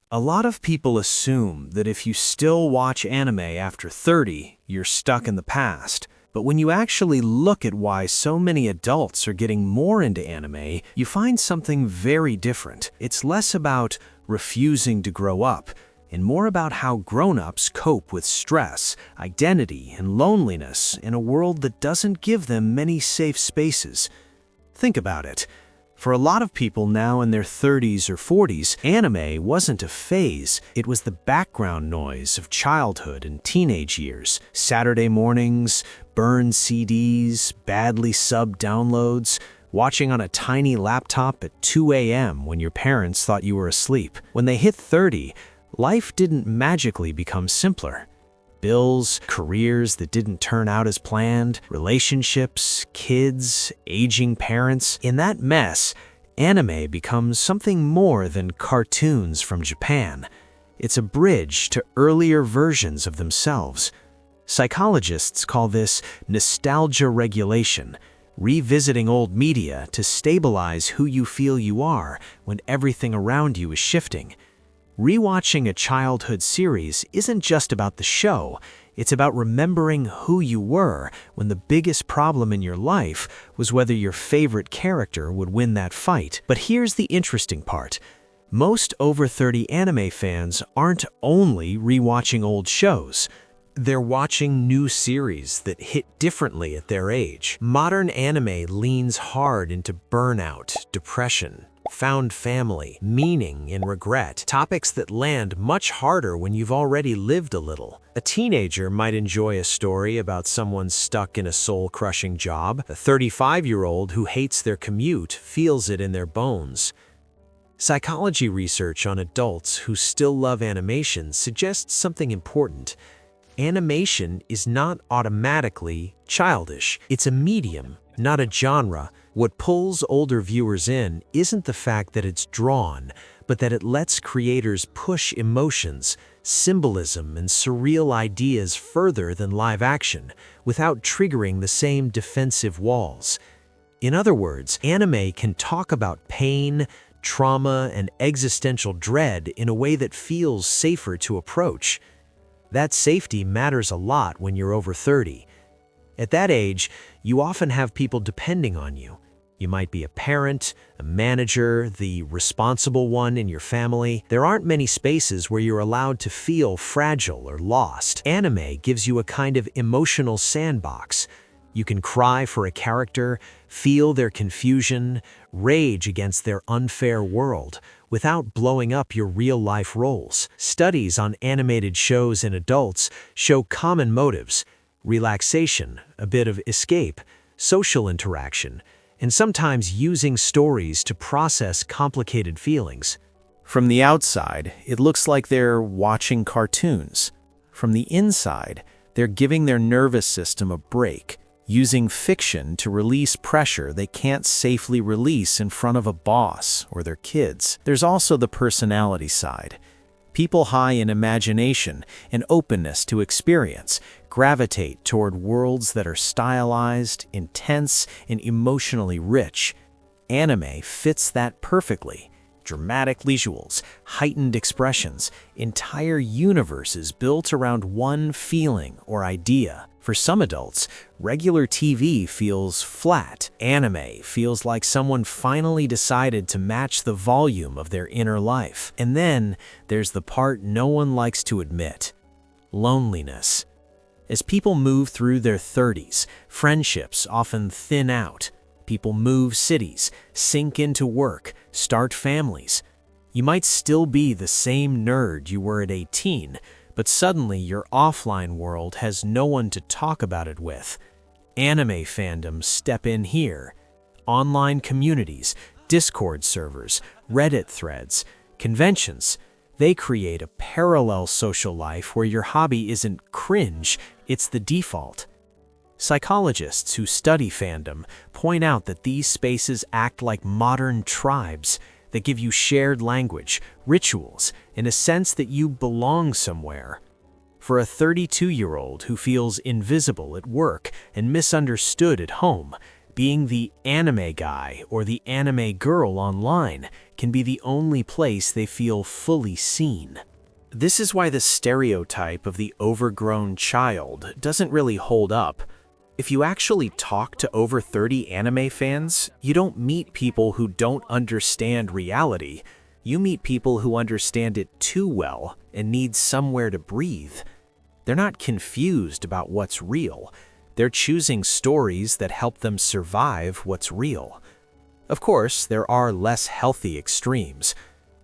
A lot of people assume that if you still watch anime after 30, you're stuck in the past. But when you actually look at why so many adults are getting more into anime, you find something very different. It's less about refusing to grow up, and more about how grown-ups cope with stress, identity, and loneliness in a world that doesn't give them many safe spaces. Think about it. For a lot of people now in their 30s or 40s, anime wasn't a phase. It was the background noise of childhood and teenage years. Saturday mornings, burned CDs, badly subbed downloads, watching on a tiny laptop at 2 a.m. when your parents thought you were asleep. When they hit 30, life didn't magically become simpler. Bills, careers that didn't turn out as planned, relationships, kids, aging parents. In that mess, anime becomes something more than cartoons from Japan. It's a bridge to earlier versions of themselves. Psychologists call this nostalgia regulation, revisiting old media to stabilize who you feel you are when everything around you is shifting. Rewatching a childhood series isn't just about the show, it's about remembering who you were when the biggest problem in your life was whether your favorite character would win that fight. But here's the interesting part. Most over 30 anime fans aren't only rewatching old shows. They're watching new series that hit differently at their age. Modern anime leans hard into burnout, depression, found family, meaning and regret, topics that land much harder when you've already lived a little. A teenager might enjoy a story about someone stuck in a soul-crushing job. A 35-year-old who hates their commute feels it in their bones. Psychology research on adults who still love animation suggests something important. Animation is not automatically childish. It's a medium, not a genre. What pulls older viewers in isn't the fact that it's drawn, but that it lets creators push emotions, symbolism, and surreal ideas further than live action, without triggering the same defensive walls. In other words, anime can talk about pain, trauma, and existential dread in a way that feels safer to approach. That safety matters a lot when you're over 30. At that age, you often have people depending on you. You might be a parent, a manager, the responsible one in your family. There aren't many spaces where you're allowed to feel fragile or lost. Anime gives you a kind of emotional sandbox. You can cry for a character, feel their confusion, rage against their unfair world, without blowing up your real-life roles. Studies on animated shows in adults show common motives: relaxation, a bit of escape, social interaction, and sometimes using stories to process complicated feelings. From the outside, it looks like they're watching cartoons. From the inside, they're giving their nervous system a break, using fiction to release pressure they can't safely release in front of a boss or their kids. There's also the personality side. People high in imagination and openness to experience gravitate toward worlds that are stylized, intense, and emotionally rich. Anime fits that perfectly. Dramatic visuals, heightened expressions, entire universes built around one feeling or idea. For some adults, regular TV feels flat. Anime feels like someone finally decided to match the volume of their inner life. And then there's the part no one likes to admit: loneliness. As people move through their 30s, friendships often thin out. People move cities, sink into work, start families. You might still be the same nerd you were at 18, but suddenly your offline world has no one to talk about it with. Anime fandoms step in here. Online communities, Discord servers, Reddit threads, conventions. They create a parallel social life where your hobby isn't cringe, it's the default. Psychologists who study fandom point out that these spaces act like modern tribes that give you shared language, rituals, and a sense that you belong somewhere. For a 32-year-old who feels invisible at work and misunderstood at home, Being the anime guy or the anime girl online can be the only place they feel fully seen. This is why the stereotype of the overgrown child doesn't really hold up. If you actually talk to over 30 anime fans, you don't meet people who don't understand reality. You meet people who understand it too well and need somewhere to breathe. They're not confused about what's real. They're choosing stories that help them survive what's real. Of course, there are less healthy extremes.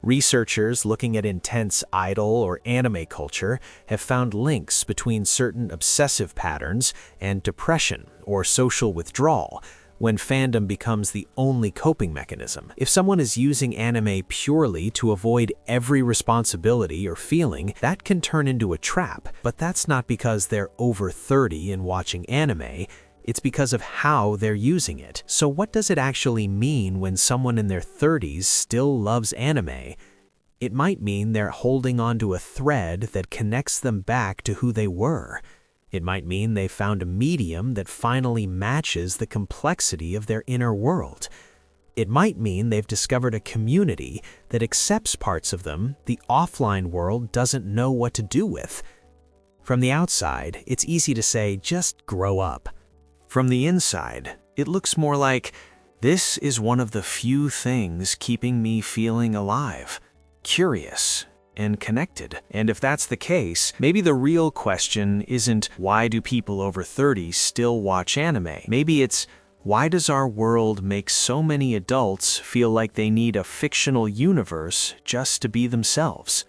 Researchers looking at intense idol or anime culture have found links between certain obsessive patterns and depression or social withdrawal when fandom becomes the only coping mechanism. If someone is using anime purely to avoid every responsibility or feeling, that can turn into a trap. But that's not because they're over 30 and watching anime. It's because of how they're using it. So what does it actually mean when someone in their 30s still loves anime? It might mean they're holding onto a thread that connects them back to who they were. It might mean they found a medium that finally matches the complexity of their inner world. It might mean they've discovered a community that accepts parts of them the offline world doesn't know what to do with. From the outside, it's easy to say, just grow up. From the inside, it looks more like, this is one of the few things keeping me feeling alive, curious, and connected. And if that's the case, maybe the real question isn't why do people over 30 still watch anime? Maybe it's why does our world make so many adults feel like they need a fictional universe just to be themselves?